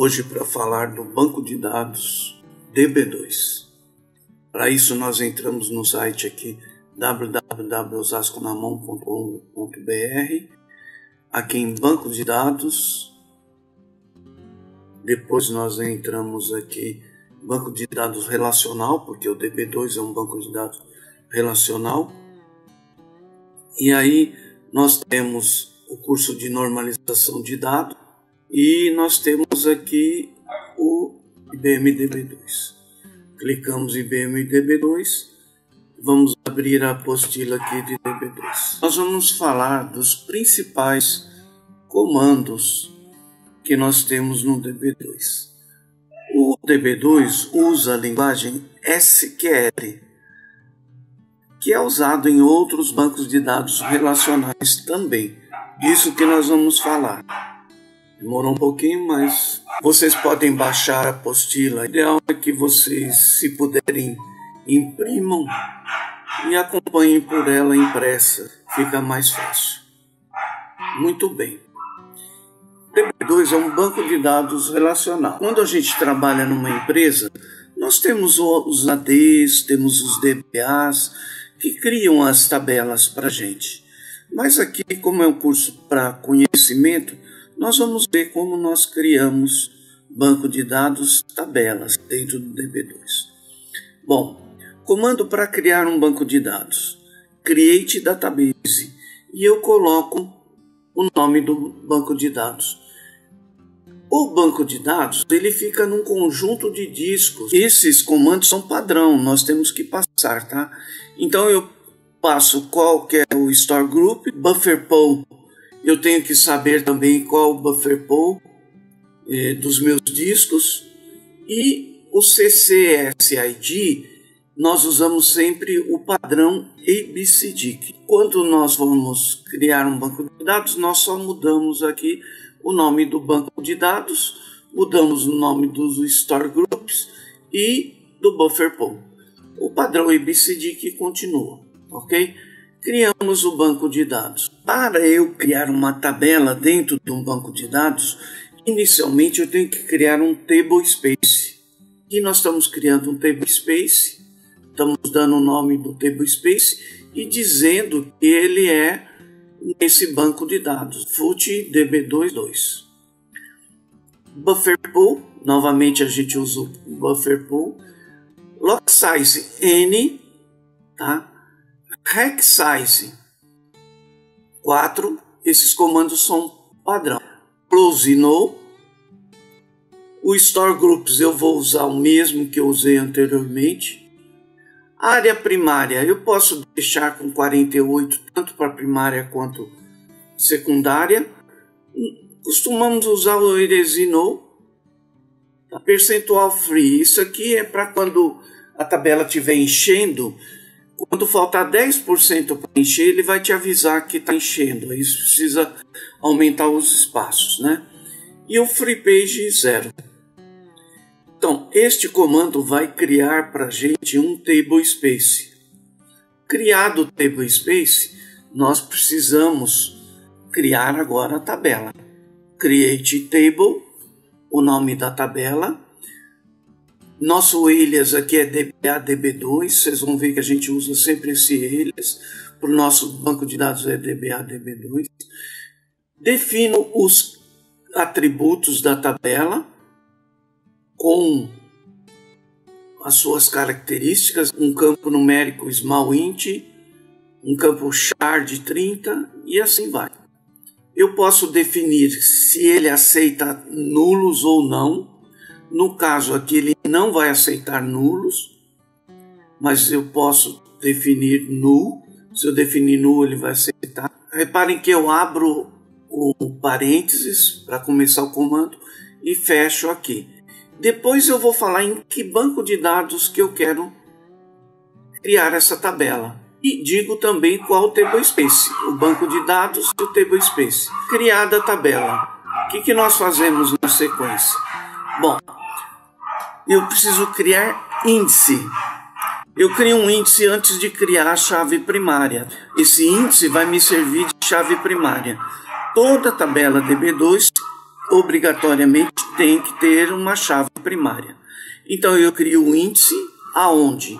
Hoje para falar do banco de dados DB2. Para isso nós entramos no site aqui www.osasconamão.com.br, aqui em banco de dados. Depois nós entramos aqui banco de dados relacional, porque o DB2 é um banco de dados relacional. E aí nós temos o curso de normalização de dados. E nós temos aqui o IBM DB2. Clicamos em IBM DB2, vamos abrir a apostila aqui de DB2. Nós vamos falar dos principais comandos que nós temos no DB2. O DB2 usa a linguagem SQL, que é usado em outros bancos de dados relacionais também. Disso que nós vamos falar. Demorou um pouquinho, mas vocês podem baixar a apostila. O ideal é que vocês, se puderem, imprimam e acompanhem por ela impressa. Fica mais fácil. Muito bem. O DB2 é um banco de dados relacional. Quando a gente trabalha numa empresa, nós temos os ADs, temos os DBAs, que criam as tabelas para a gente. Mas aqui, como é um curso para conhecimento, nós vamos ver como nós criamos banco de dados, tabelas dentro do DB2. Bom, comando para criar um banco de dados. Create database. E eu coloco o nome do banco de dados. O banco de dados, ele fica num conjunto de discos. Esses comandos são padrão, nós temos que passar, tá? Então eu passo qual que é o store group, buffer pool. Eu tenho que saber também qual o buffer pool dos meus discos. E o CCSID, nós usamos sempre o padrão ABCD. Quando nós vamos criar um banco de dados, nós só mudamos aqui o nome do banco de dados, mudamos o nome dos store groups e do buffer pool. O padrão ABCD que continua, ok? Criamos o banco de dados. Para eu criar uma tabela dentro de um banco de dados, inicialmente eu tenho que criar um table space. E nós estamos criando um table space, estamos dando o nome do table space e dizendo que ele é nesse banco de dados, FUT DB22. Buffer pool, novamente a gente usa o buffer pool. Lock size N, tá? Hack size 4, esses comandos são padrão. Close no. O store groups eu vou usar o mesmo que eu usei anteriormente. Área primária eu posso deixar com 48, tanto para primária quanto secundária. Costumamos usar o erase no. Percentual free, isso aqui é para quando a tabela estiver enchendo. Quando faltar 10% para encher, ele vai te avisar que está enchendo. Aí você precisa aumentar os espaços, né? E o free page 0. Então, este comando vai criar para a gente um table space. Criado o table space, nós precisamos criar agora a tabela. Create table, o nome da tabela. Nosso alias aqui é DBA DB2, vocês vão ver que a gente usa sempre esse alias, para o nosso banco de dados é DBA DB2. Defino os atributos da tabela com as suas características, um campo numérico small int, um campo char de 30 e assim vai. Eu posso definir se ele aceita nulos ou não. No caso aqui ele não vai aceitar nulos, mas eu posso definir null. Se eu definir null ele vai aceitar. Reparem que eu abro o parênteses para começar o comando e fecho aqui. Depois eu vou falar em que banco de dados que eu quero criar essa tabela. E digo também qual o table space, o banco de dados e o table space. Criada a tabela. O que nós fazemos na sequência? Bom, eu preciso criar índice. Eu crio um índice antes de criar a chave primária. Esse índice vai me servir de chave primária. Toda tabela DB2 obrigatoriamente tem que ter uma chave primária. Então eu crio o índice aonde?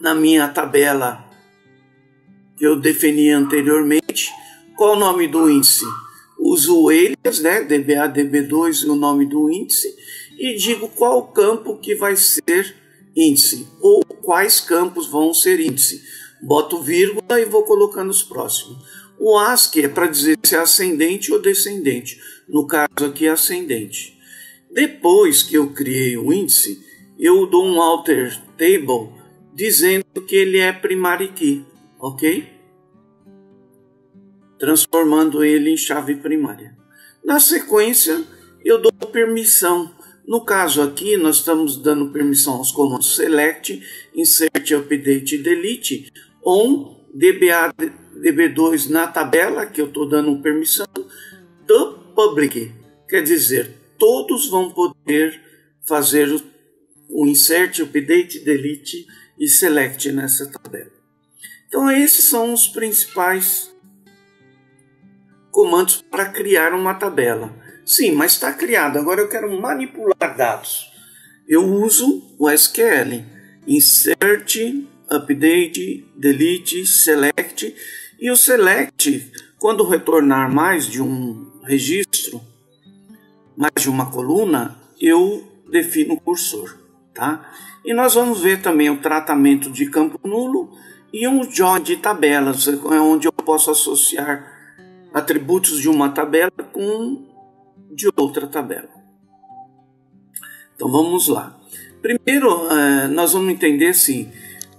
Na minha tabela que eu defini anteriormente. Qual o nome do índice? Uso o alias, né? DBA, DB2, o nome do índice, e digo qual campo que vai ser índice, ou quais campos vão ser índice. Boto vírgula e vou colocando os próximos. O ASCII é para dizer se é ascendente ou descendente. No caso aqui é ascendente. Depois que eu criei o índice, eu dou um alter table dizendo que ele é primary key, ok? Transformando ele em chave primária. Na sequência, eu dou permissão. No caso aqui, nós estamos dando permissão aos comandos select, insert, update e delete, on DBA, DB2 na tabela, que eu estou dando permissão, do public. Quer dizer, todos vão poder fazer o insert, update, delete e select nessa tabela. Então, esses são os principais comandos para criar uma tabela. Sim, mas está criado. Agora eu quero manipular dados. Eu uso o SQL. Insert, update, delete, select. E o select, quando retornar mais de um registro, mais de uma coluna, eu defino o cursor. Tá? E nós vamos ver também o tratamento de campo nulo e um join de tabelas, onde eu posso associar atributos de uma tabela com de outra tabela. Então vamos lá. Primeiro, nós vamos entender assim,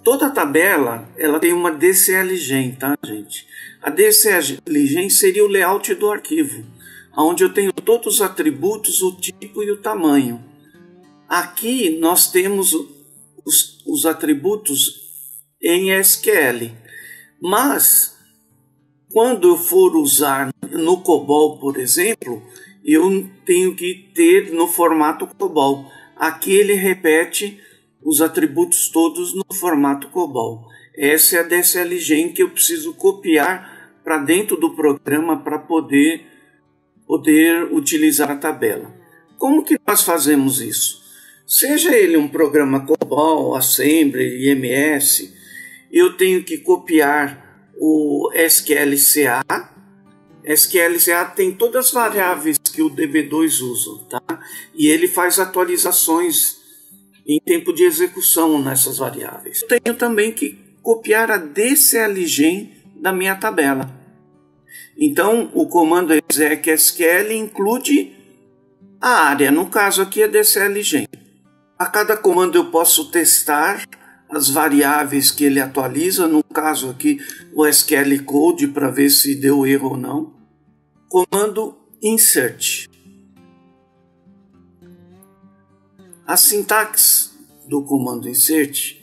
toda tabela ela tem uma DCLGen, tá, gente? A DCLGen seria o layout do arquivo, onde eu tenho todos os atributos, o tipo e o tamanho. Aqui nós temos os atributos em SQL, mas quando eu for usar no COBOL, por exemplo, eu tenho que ter no formato COBOL. Aqui ele repete os atributos todos no formato COBOL. Essa é a DCLGen que eu preciso copiar para dentro do programa para poder utilizar a tabela. Como que nós fazemos isso? Seja ele um programa COBOL, Assembly, IMS, eu tenho que copiar o SQLCA. SQLCA tem todas as variáveis que o DB2 usa, tá? E ele faz atualizações em tempo de execução nessas variáveis. Eu tenho também que copiar a DCLGen da minha tabela. Então, o comando exec SQL inclui a área, no caso aqui é DCLGen. A cada comando eu posso testar as variáveis que ele atualiza, no caso aqui o SQL Code para ver se deu erro ou não. Comando insert. A sintaxe do comando insert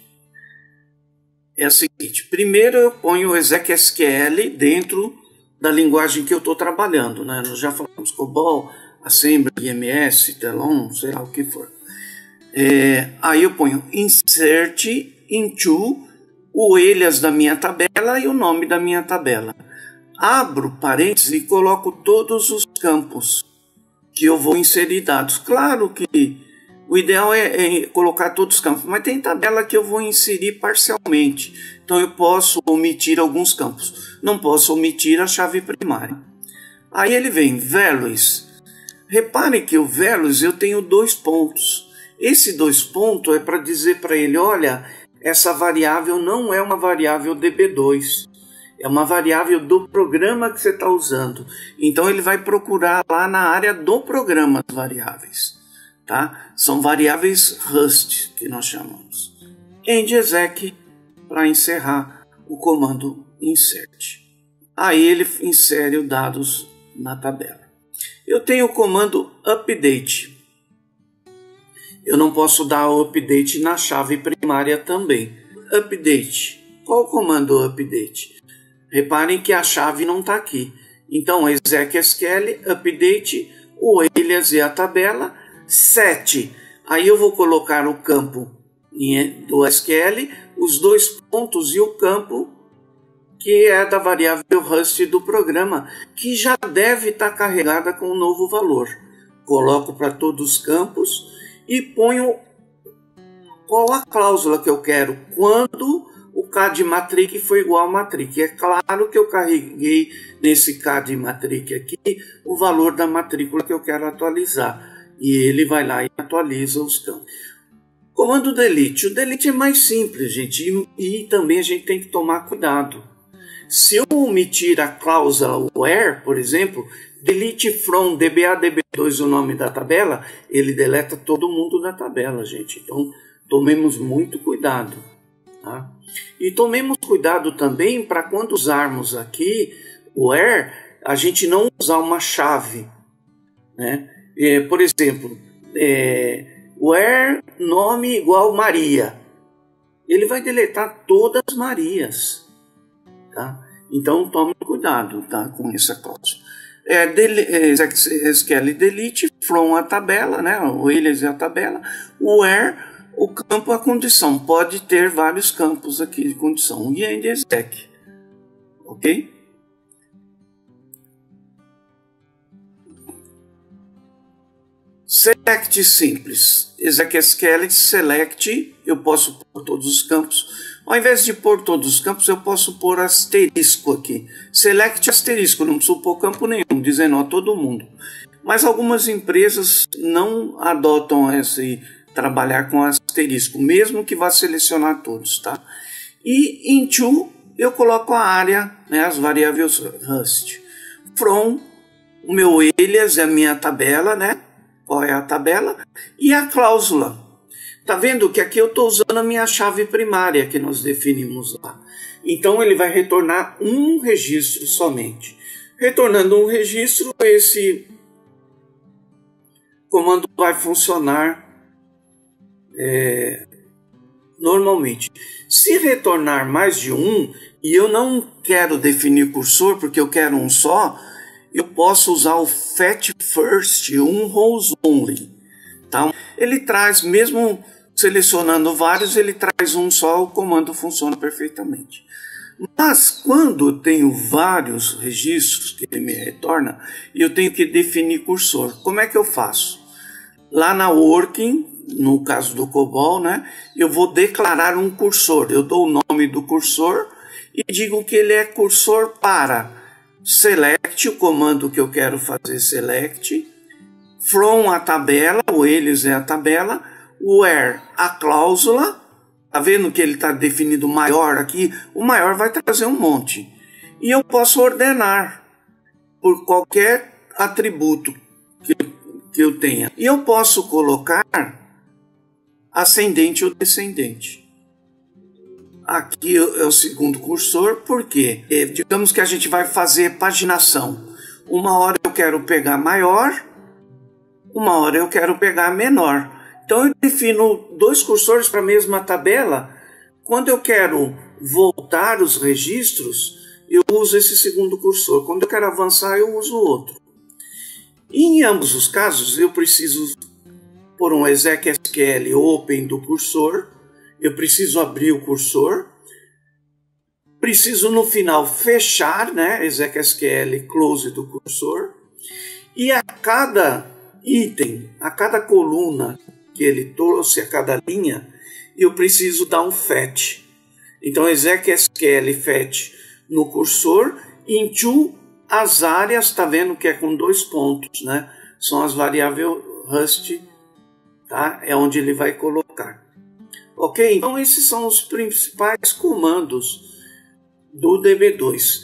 é a seguinte: primeiro eu ponho o exec SQL dentro da linguagem que eu estou trabalhando, né? Nós já falamos COBOL, Assembly, IMS, Telon, sei lá o que for. Aí eu ponho insert into o alias da minha tabela e o nome da minha tabela. Abro parênteses e coloco todos os campos que eu vou inserir dados. Claro que o ideal é colocar todos os campos, mas tem tabela que eu vou inserir parcialmente. Então eu posso omitir alguns campos. Não posso omitir a chave primária. Aí ele vem values. Repare que o values eu tenho 2 pontos. Esse 2 pontos é para dizer para ele, olha, essa variável não é uma variável DB2. É uma variável do programa que você está usando. Então ele vai procurar lá na área do programa as variáveis. Tá? São variáveis Rust que nós chamamos. End exec para encerrar o comando insert. Aí ele insere os dados na tabela. Eu tenho o comando update. Eu não posso dar o update na chave primária também. Update. Qual o comando update? Reparem que a chave não está aqui. Então, exec SQL, update, o alias e a tabela, set Aí eu vou colocar o campo do SQL, os dois pontos e o campo que é da variável Rust do programa, que já deve estar carregada com o novo valor. Coloco para todos os campos e ponho qual a cláusula que eu quero, quando o K de matric foi igual a matric. É claro que eu carreguei nesse K de matric aqui o valor da matrícula que eu quero atualizar. E ele vai lá e atualiza os campos. Comando delete. O delete é mais simples, gente, e também a gente tem que tomar cuidado. Se eu omitir a cláusula where, por exemplo, delete from dba db2 o nome da tabela, ele deleta todo mundo da tabela, gente. Então, tomemos muito cuidado. Tá? E tomemos cuidado também para quando usarmos aqui o where, a gente não usar uma chave. Né? Por exemplo, where nome igual Maria. Ele vai deletar todas as Marias. Tá? Então tome cuidado, tá, com essa cláusula. SQL delete from a tabela, né, o alias é a tabela, where o campo a condição, pode ter vários campos aqui de condição, e end exec, ok? Select simples, exec.sql select, eu posso pôr todos os campos. Ao invés de pôr todos os campos, eu posso pôr asterisco aqui. Select asterisco, não preciso pôr campo nenhum, dizendo a todo mundo. Mas algumas empresas não adotam esse trabalhar com asterisco, mesmo que vá selecionar todos, tá? E into, eu coloco a área, né, as variáveis Rust. From, o meu alias é a minha tabela, né? Qual é a tabela? E a cláusula. Tá vendo que aqui eu estou usando a minha chave primária que nós definimos lá. Então ele vai retornar um registro somente. Retornando um registro, esse comando vai funcionar normalmente. Se retornar mais de um, e eu não quero definir cursor porque eu quero um só, eu posso usar o fetch first, um rows only. Tá? Ele traz, mesmo selecionando vários, ele traz um só, o comando funciona perfeitamente. Mas quando eu tenho vários registros que ele me retorna, eu tenho que definir cursor. Como é que eu faço? Lá na working, no caso do COBOL, né, eu vou declarar um cursor. Eu dou o nome do cursor e digo que ele é cursor para select, o comando que eu quero fazer select, from a tabela, o eles é a tabela, where a cláusula, tá vendo que ele está definido maior aqui? O maior vai trazer um monte. E eu posso ordenar por qualquer atributo que eu tenha. E eu posso colocar ascendente ou descendente. Aqui é o segundo cursor, porque digamos que a gente vai fazer paginação. Uma hora eu quero pegar maior, uma hora eu quero pegar menor. Então eu defino dois cursores para a mesma tabela. Quando eu quero voltar os registros, eu uso esse segundo cursor. Quando eu quero avançar, eu uso o outro. E em ambos os casos, eu preciso pôr um exec.sql open do cursor. Eu preciso abrir o cursor. Preciso no final fechar, né, exec.sql close do cursor. E a cada item, a cada coluna que ele trouxe, a cada linha, eu preciso dar um fetch. Então, exec.sql fetch no cursor, into as áreas, está vendo que é com dois pontos, né? São as variáveis Rust, tá? É onde ele vai colocar. Ok? Então, esses são os principais comandos do DB2.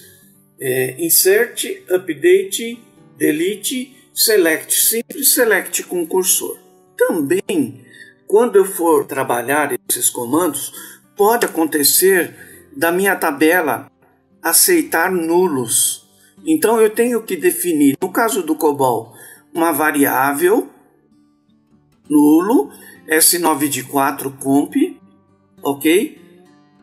Insert, update, delete, select, simples select com cursor. Também, quando eu for trabalhar esses comandos, pode acontecer da minha tabela aceitar nulos. Então eu tenho que definir, no caso do COBOL, uma variável nulo, S9 de 4 comp, ok?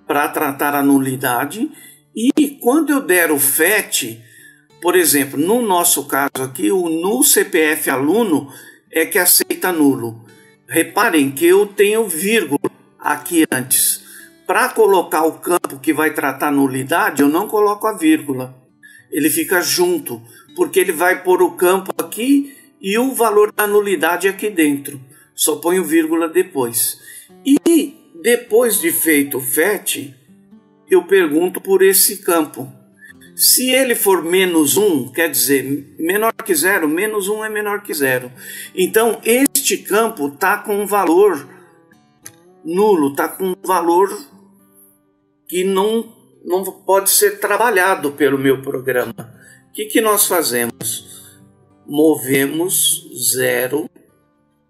Para tratar a nulidade. E quando eu der o fetch, por exemplo, no nosso caso aqui, o null CPF aluno é que aceita nulo. reparem que eu tenho vírgula aqui antes. Para colocar o campo que vai tratar nulidade, eu não coloco a vírgula. Ele fica junto, porque ele vai pôr o campo aqui e o valor da nulidade aqui dentro. Só ponho vírgula depois. E depois de feito o FET, eu pergunto por esse campo. Se ele for menos 1, quer dizer, menor que 0, menos 1 é menor que 0. Então, este campo está com um valor nulo, está com um valor que não pode ser trabalhado pelo meu programa. O que nós fazemos? Movemos 0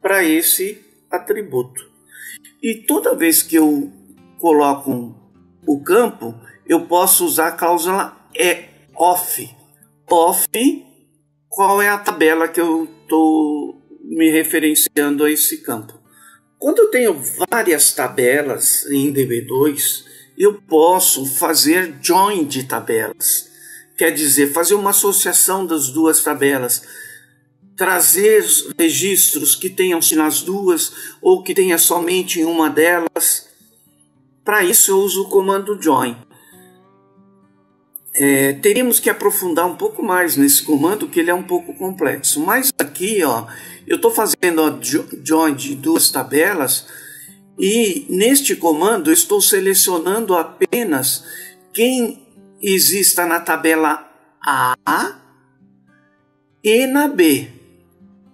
para esse atributo. E toda vez que eu coloco o campo, eu posso usar a cláusula off. Off, qual é a tabela que eu estou me referenciando a esse campo? Quando eu tenho várias tabelas em DB2, eu posso fazer join de tabelas. Quer dizer, fazer uma associação das duas tabelas. Trazer registros que tenham nas duas ou que tenha somente em uma delas. Para isso eu uso o comando join. Teríamos que aprofundar um pouco mais nesse comando, que ele é um pouco complexo. Mas aqui, eu estou fazendo a join de duas tabelas e neste comando eu estou selecionando apenas quem exista na tabela A e na B.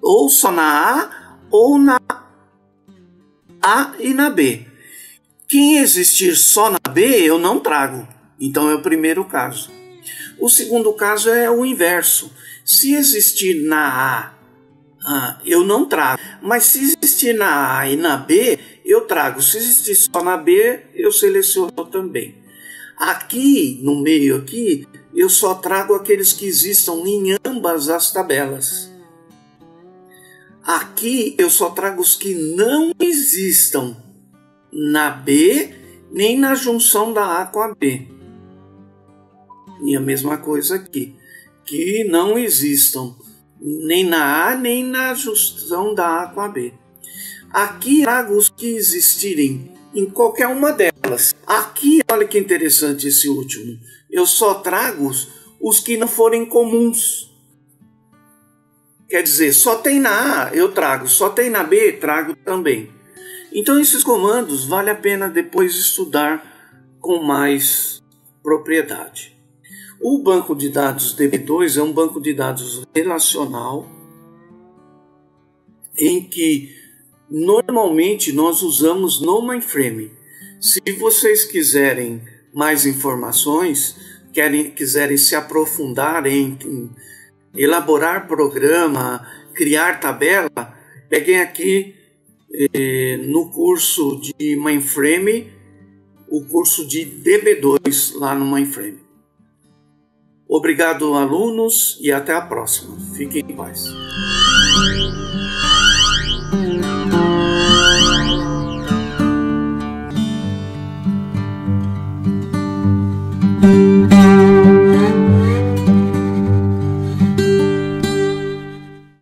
Ou só na A ou na A e na B. Quem existir só na B eu não trago. Então é o primeiro caso. O segundo caso é o inverso. Se existir na A, eu não trago. Mas se existir na A e na B, eu trago. Se existir só na B, eu seleciono também. Aqui, no meio aqui, eu só trago aqueles que existam em ambas as tabelas. Aqui eu só trago os que não existam na B, nem na junção da A com a B. E a mesma coisa aqui, que não existam nem na A, nem na junção da A com a B. Aqui trago os que existirem em qualquer uma delas. Aqui, olha que interessante esse último, eu só trago os que não forem comuns. Quer dizer, só tem na A, eu trago, só tem na B, trago também. Então esses comandos vale a pena depois estudar com mais propriedade. O banco de dados DB2 é um banco de dados relacional em que normalmente nós usamos no mainframe. Se vocês quiserem mais informações, quiserem se aprofundar em elaborar programa, criar tabela, peguem aqui no curso de mainframe, o curso de DB2 lá no mainframe. Obrigado, alunos, e até a próxima. Fiquem em paz.